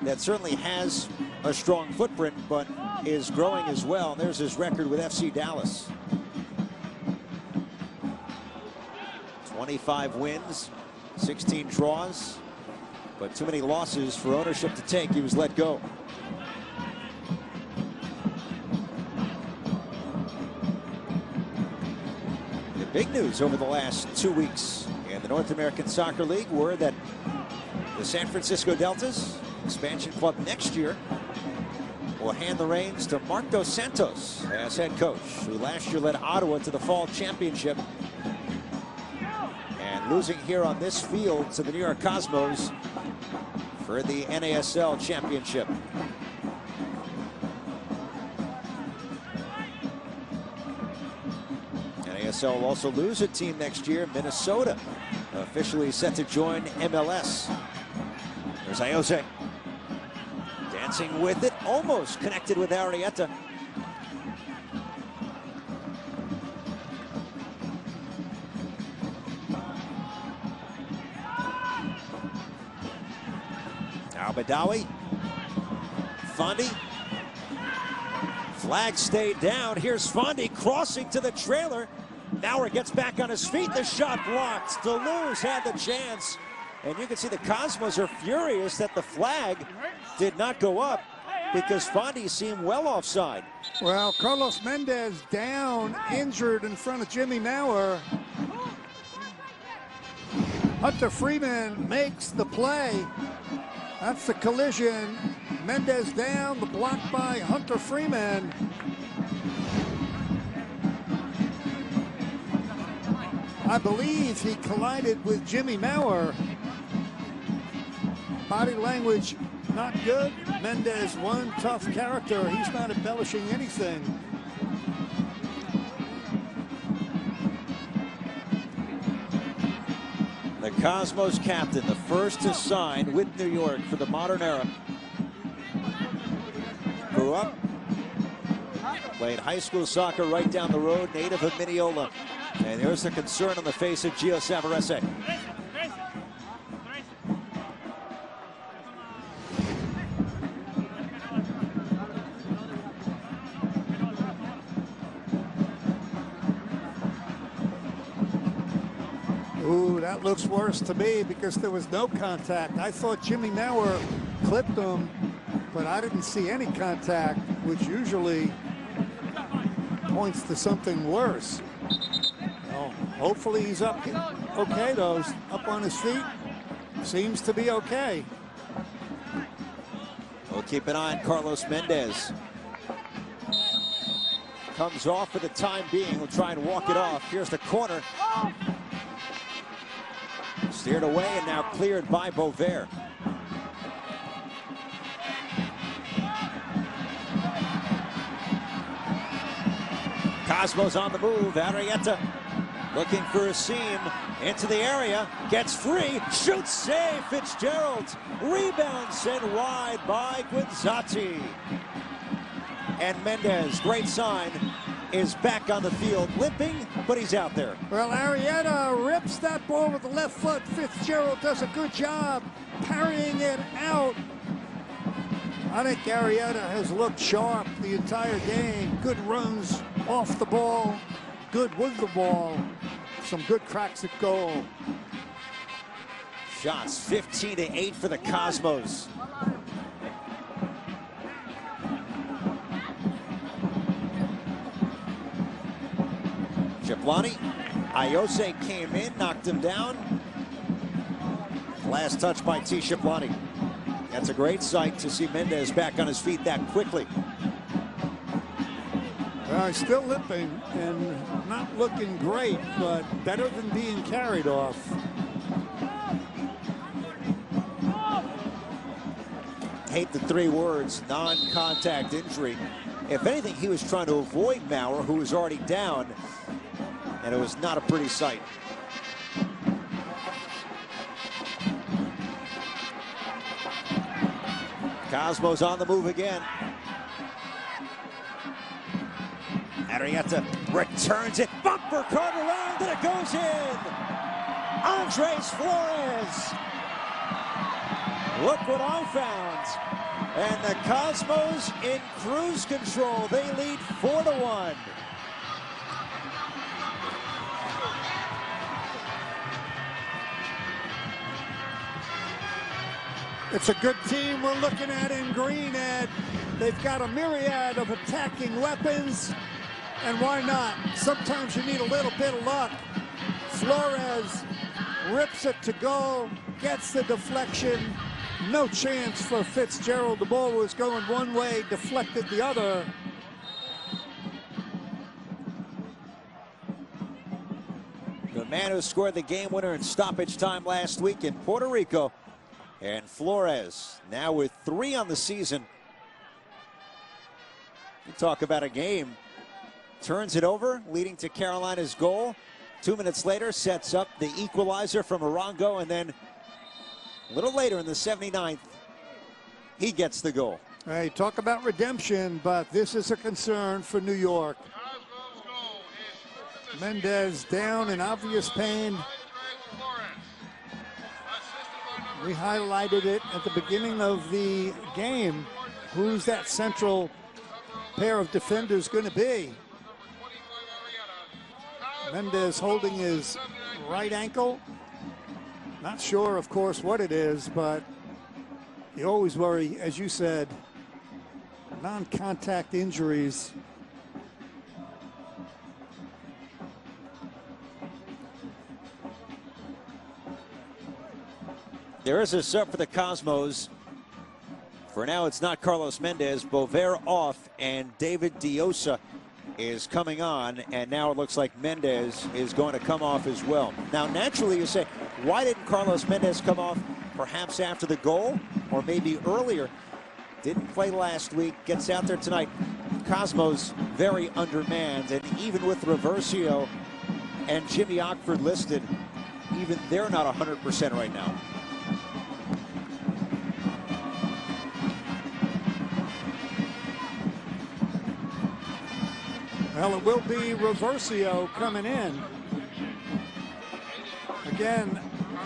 that certainly has a strong footprint, but is growing as well. There's his record with FC Dallas. 25 wins, 16 draws, but too many losses for ownership to take. He was let go. The big news over the last 2 weeks in the North American Soccer League were that the San Francisco Deltas, expansion club next year, will hand the reins to Marc Dos Santos as head coach, who last year led Ottawa to the fall championship. And losing here on this field to the New York Cosmos for the NASL championship. NASL will also lose a team next year. Minnesota officially set to join MLS. There's Iose. Dancing with it, almost connected with Arrieta. Al-Badawi. Fondi. Flag stayed down. Here's Fondi crossing to the trailer. Maurer gets back on his feet. The shot blocked. Deleuze had the chance. And you can see the Cosmos are furious that the flag did not go up because Fondi seemed well offside. Well, Carlos Mendez down, injured in front of Jimmy Maurer. Hunter Freeman makes the play. That's the collision. Mendez down, the block by Hunter Freeman. I believe he collided with Jimmy Maurer. Body language not good. Mendez, one tough character. He's not embellishing anything. The Cosmos captain, the first to sign with New York for the modern era. Grew up, played high school soccer right down the road, native of Mineola. And there's the concern on the face of Gio Savarese. Ooh, that looks worse to me because there was no contact. I thought Jimmy Maurer clipped him, but I didn't see any contact, which usually points to something worse. Well, hopefully he's up okay, though. Up on his feet. Seems to be okay. We'll keep an eye on Carlos Mendez. Comes off for the time being. We'll try and walk it off. Here's the corner. Steered away and now cleared by Bovair. Cosmos on the move. Arrieta looking for a seam into the area. Gets free. Shoots, save. Fitzgerald. Rebound sent wide by Guinzati. And Mendez, great sign, is back on the field, limping, but he's out there. Well, Arrieta rips that ball with the left foot. Fitzgerald does a good job parrying it out. I think Arrieta has looked sharp the entire game. Good runs off the ball, good with the ball. Some good cracks at goal. Shots 15-8 for the Cosmos. Ciaplani, Iose came in, knocked him down. Last touch by Ciaplani. That's a great sight to see Mendez back on his feet that quickly. Still limping and not looking great, but better than being carried off. Hate the three words, non-contact injury. If anything, he was trying to avoid Maurer, who was already down, and it was not a pretty sight. Cosmo's on the move again. Arrieta returns it, bumper cart around, and it goes in. Andres Flores. Look what I found. And the Cosmos in cruise control. They lead 4-1. It's a good team we're looking at in green, Ed. They've got a myriad of attacking weapons. And why not? Sometimes you need a little bit of luck. Flores rips it to goal, gets the deflection. No chance for Fitzgerald. The ball was going one way, deflected the other. The man who scored the game winner in stoppage time last week in Puerto Rico. And Flores now with 3 on the season. You talk about a game. Turns it over, leading to Carolina's goal. 2 minutes later, sets up the equalizer from Arango, and then a little later in the 79th, he gets the goal. Hey, talk about redemption, but this is a concern for New York. Mendez down in obvious pain. We highlighted it at the beginning of the game. Who's that central pair of defenders going to be? Mendez holding his right ankle. Not sure, of course, what it is, but you always worry, as you said, non-contact injuries. There is a sub for the Cosmos. For now, it's not Carlos Mendez. Bover off, and David Diosa is coming on, and now it looks like Mendez is going to come off as well. Now, naturally, you say, why didn't Carlos Mendez come off perhaps after the goal or maybe earlier? Didn't play last week, gets out there tonight. Cosmos very undermanned, and even with Reversio and Jimmy Ockford listed, even they're not 100% right now. Well, it will be Reversio coming in. Again,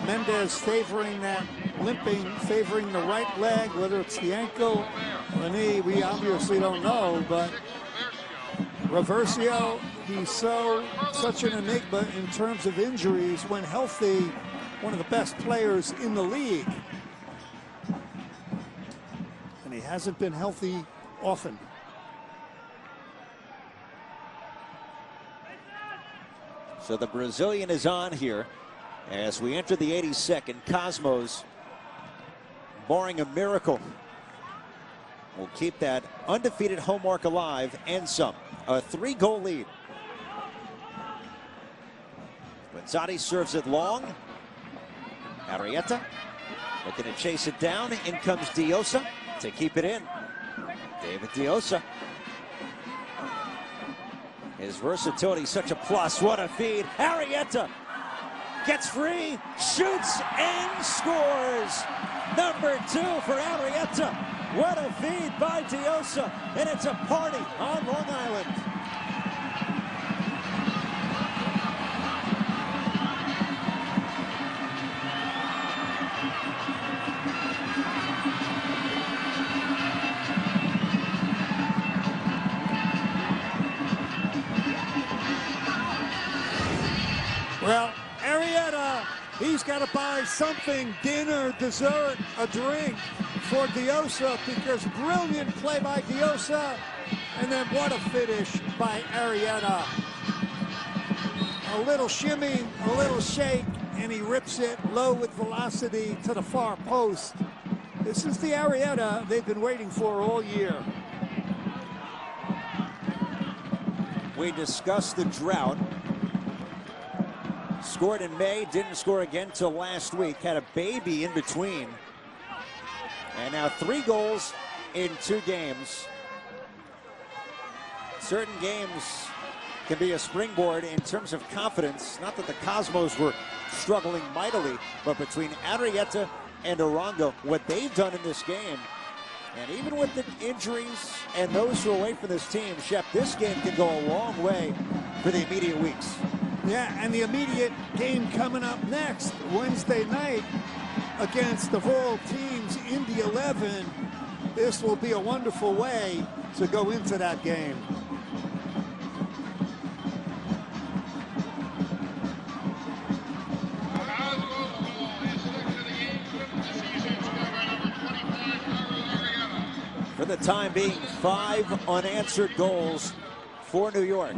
Mendez favoring that limping, favoring the right leg, whether it's the ankle or the knee, we obviously don't know, but Reversio, he's such an enigma in terms of injuries. When healthy, one of the best players in the league. And he hasn't been healthy often. So the Brazilian is on here as we enter the 82nd. Cosmos, barring a miracle, will keep that undefeated home mark alive and some. A 3-goal lead. Guanzati serves it long. Arrieta looking to chase it down. In comes Diosa to keep it in. David Diosa. His versatility such a plus. What a feed. Arrieta gets free, shoots, and scores. Number 2 for Arrieta. What a feed by Diosa. And it's a party on Long Island. Well, Arrieta, he's got to buy something, dinner, dessert, a drink for Diosa, because brilliant play by Diosa. And then what a finish by Arrieta. A little shimmy, a little shake, and he rips it low with velocity to the far post. This is the Arrieta they've been waiting for all year. we discussed the drought. Scored in May, didn't score again till last week. Had a baby in between. And now 3 goals in 2 games. Certain games can be a springboard in terms of confidence. Not that the Cosmos were struggling mightily, but between Arrieta and Arango, what they've done in this game, and even with the injuries and those who are away from this team, Shep, this game can go a long way for the immediate weeks. Yeah, and the immediate game coming up next, Wednesday night, against of all teams, Indy 11. This will be a wonderful way to go into that game. For the time being, 5 unanswered goals for New York.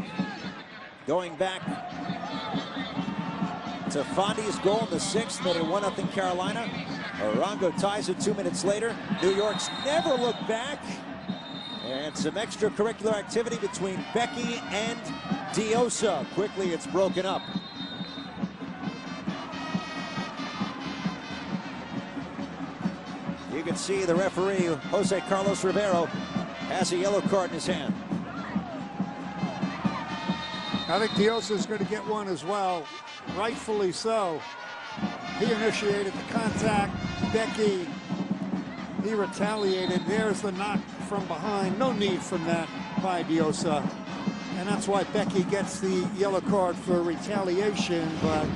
Going back to Fondi's goal in the 6th, made it 1-0 Carolina. Arango ties it 2 minutes later. New York's never looked back. And some extracurricular activity between Becky and Diosa. Quickly, it's broken up. You can see the referee, Jose Carlos Rivero, has a yellow card in his hand. I think Diosa is going to get one as well, rightfully so. He initiated the contact. Becky, he retaliated. There's the knock from behind. No need from that by Diosa. And that's why Becky gets the yellow card for retaliation. But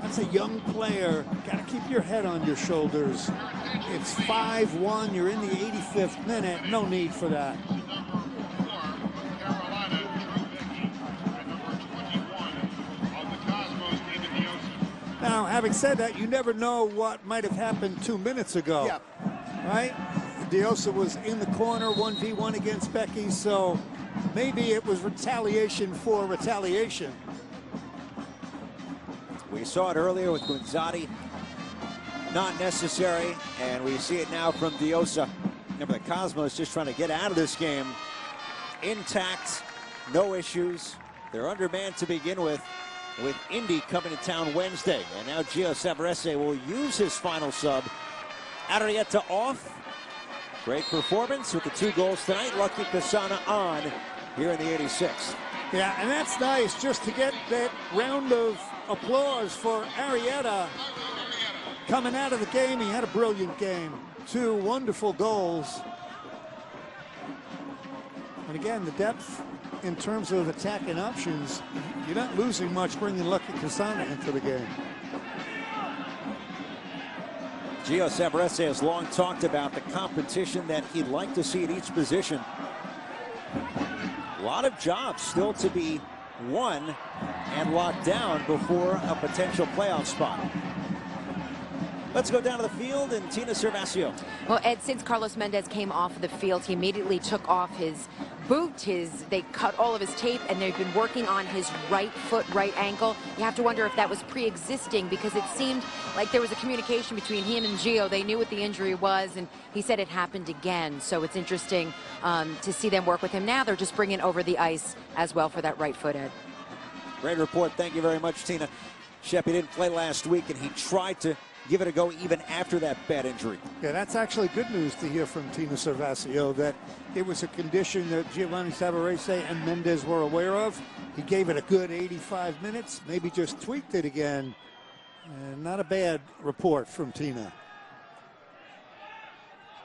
that's a young player. Got to keep your head on your shoulders. It's 5-1. You're in the 85th minute. No need for that. Now, having said that, you never know what might have happened 2 minutes ago. Yeah. Right? Diosa was in the corner, 1v1 against Becky, so maybe it was retaliation for retaliation. We saw it earlier with Gonzatti. Not necessary, and we see it now from Diosa. Remember, the Cosmos just trying to get out of this game intact, no issues. They're undermanned to begin with Indy coming to town Wednesday. And now Gio Savarese will use his final sub. Arrieta off. Great performance with the 2 goals tonight. Lucky Kasana on here in the 86th. Yeah, and that's nice just to get that round of applause for Arrieta. Coming out of the game, he had a brilliant game. 2 wonderful goals. And again, the depth in terms of attacking options, you're not losing much bringing Lucky Kasana into the game. Gio Savarese has long talked about the competition that he'd like to see at each position. A lot of jobs still to be won and locked down before a potential playoff spot. Let's go down to the field and Tina Servasio. Well, Ed, since Carlos Mendez came off of the field, he immediately took off his boot. They cut all of his tape, and they've been working on his right foot, right ankle. You have to wonder if that was pre-existing, because it seemed like there was a communication between him and Gio. They knew what the injury was, and he said it happened again. So it's interesting to see them work with him now. They're just bringing over the ice as well for that right foot, Ed. Great report. Thank you very much, Tina. Shep, he didn't play last week, and he tried to give it a go even after that bad injury. Yeah, that's actually good news to hear from Tina Servasio, that it was a condition that Giovanni Savarese and Mendez were aware of. He gave it a good 85 minutes, maybe just tweaked it again. And not a bad report from Tina.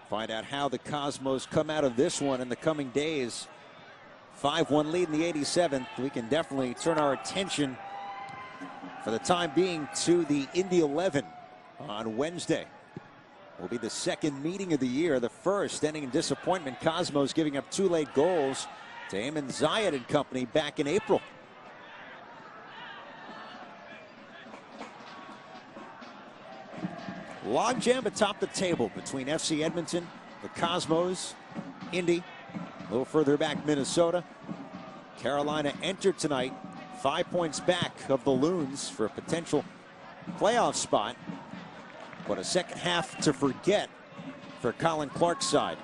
Find out how the Cosmos come out of this one in the coming days. 5-1 lead in the 87th. We can definitely turn our attention for the time being to the Indy 11 on Wednesday. Will be the 2nd meeting of the year, the first ending in disappointment. Cosmos giving up 2 late goals to Eamon Zayed and company back in April. Logjam atop the table between FC Edmonton, the Cosmos, Indy, a little further back Minnesota. Carolina entered tonight 5 points back of the Loons for a potential playoff spot. But a second half to forget for Colin Clark's side.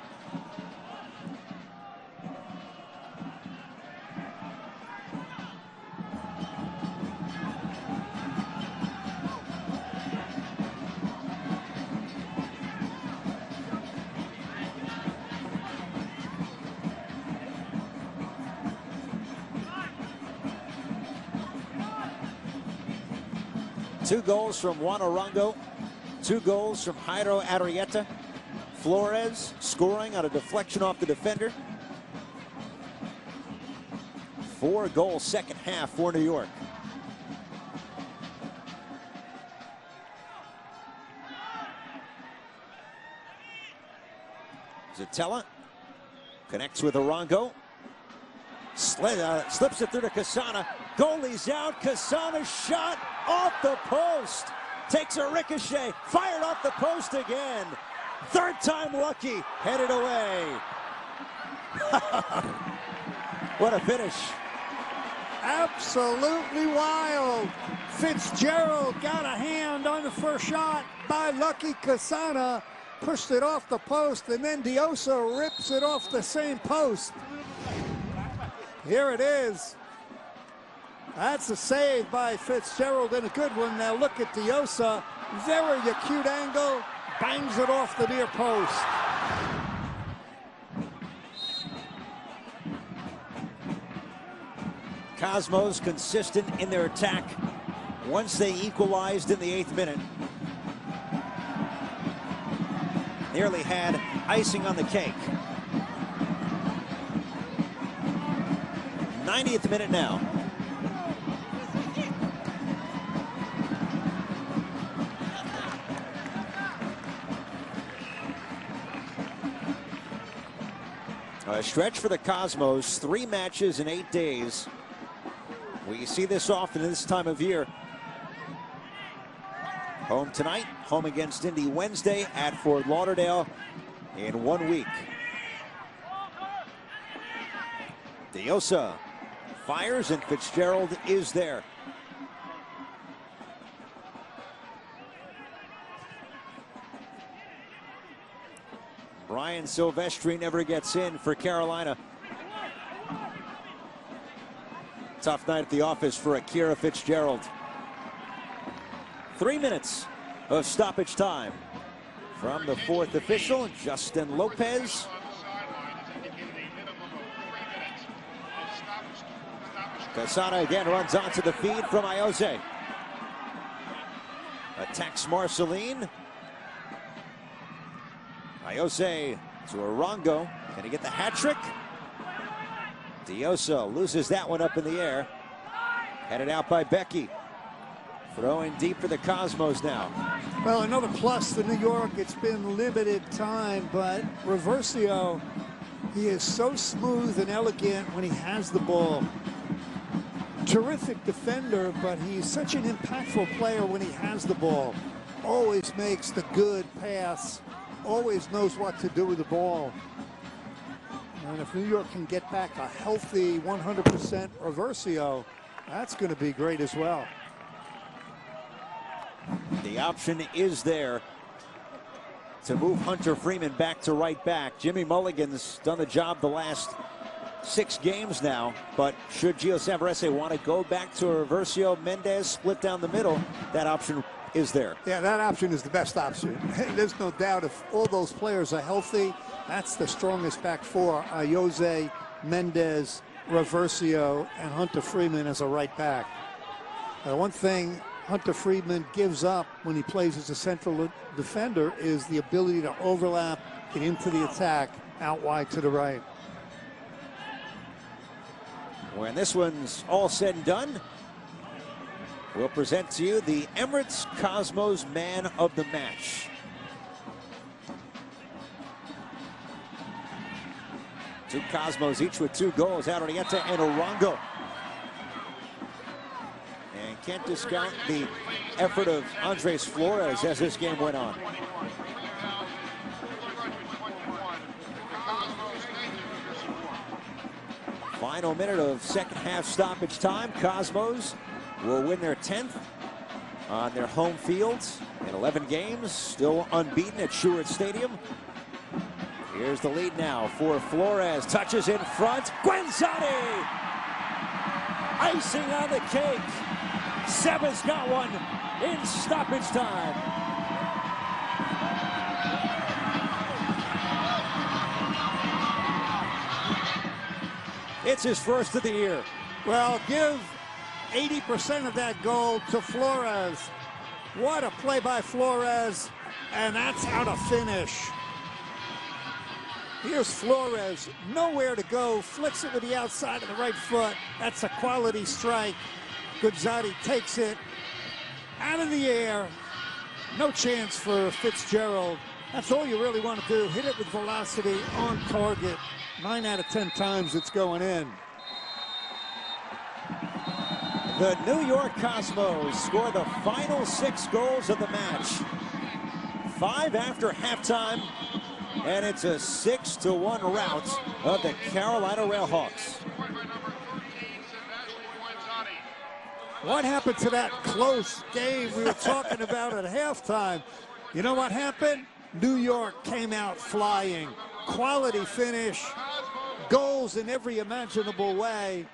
2 goals from Juan Arango, 2 goals from Jairo Arrieta. Flores scoring on a deflection off the defender. 4-goal second half for New York. Zatella connects with Arango. Slips it through to Casana. Goalie's out. Casana's shot off the post. Takes a ricochet. Fired off the post again. Third time lucky. Headed away. What a finish. Absolutely wild. Fitzgerald got a hand on the first shot by Lucky Casana. Pushed it off the post, and then Diosa rips it off the same post. Here it is. That's a save by Fitzgerald and a good one. Now look at Diosa. Very acute angle. Bangs it off the near post. Cosmos consistent in their attack once they equalized in the 8th minute. Nearly had icing on the cake. 90th minute now. A stretch for the Cosmos, 3 matches in 8 days. We see this often this time of year. Home tonight, home against Indy Wednesday, at Fort Lauderdale in 1 week. Diosa fires and Fitzgerald is there. Brian Silvestri never gets in for Carolina. Tough night at the office for Akira Fitzgerald. 3 minutes of stoppage time from the 4th official, Justin Lopez. Casana again runs onto the feed from Iose. Attacks Marceline. Iose to Arango. Can he get the hat trick? Diosa loses that one up in the air. Headed out by Becky. Throwing deep for the Cosmos now. Well, another plus to New York. It's been limited time, but Reversio, he is so smooth and elegant when he has the ball. Terrific defender, but he's such an impactful player when he has the ball. Always makes the good pass. Always knows what to do with the ball. And if New York can get back a healthy 100% Reversio, that's going to be great as well. The option is there to move Hunter Freeman back to right back. Jimmy Mulligan's done the job the last 6 games now, but should Gio Savarese want to go back to Reversio, Mendez split down the middle, that option is there. Yeah, that option is the best option. There's no doubt if all those players are healthy, that's the strongest back four. Iose, Mendez, Reversio, and Hunter Freeman as a right back. One thing Hunter Freeman gives up when he plays as a central defender is the ability to overlap, get into the attack, out wide to the right. When this one's all said and done, we'll present to you the Emirates Cosmos Man of the Match. Two Cosmos, each with 2 goals, Arrieta and Arango. And can't discount the effort of Andres Flores as this game went on. Final minute of second half stoppage time. Cosmos will win their 10th on their home fields in 11 games, still unbeaten at Stewart Stadium. Here's the lead now for Flores, touches in front, Guenzani! Icing on the cake. Seba's got one in stoppage time. It's his first of the year. Well, give 80% of that goal to Flores. What a play by Flores, and that's how to finish. Here's Flores, nowhere to go, flicks it with the outside of the right foot. That's a quality strike. Goodzadi takes it out of the air. No chance for Fitzgerald. That's all you really want to do. Hit it with velocity on target. 9 out of 10 times it's going in. The New York Cosmos score the final 6 goals of the match. 5 after halftime, and it's a 6-1 rout of the Carolina Railhawks. What happened to that close game we were talking about at halftime? You know what happened? New York came out flying. Quality finish, goals in every imaginable way.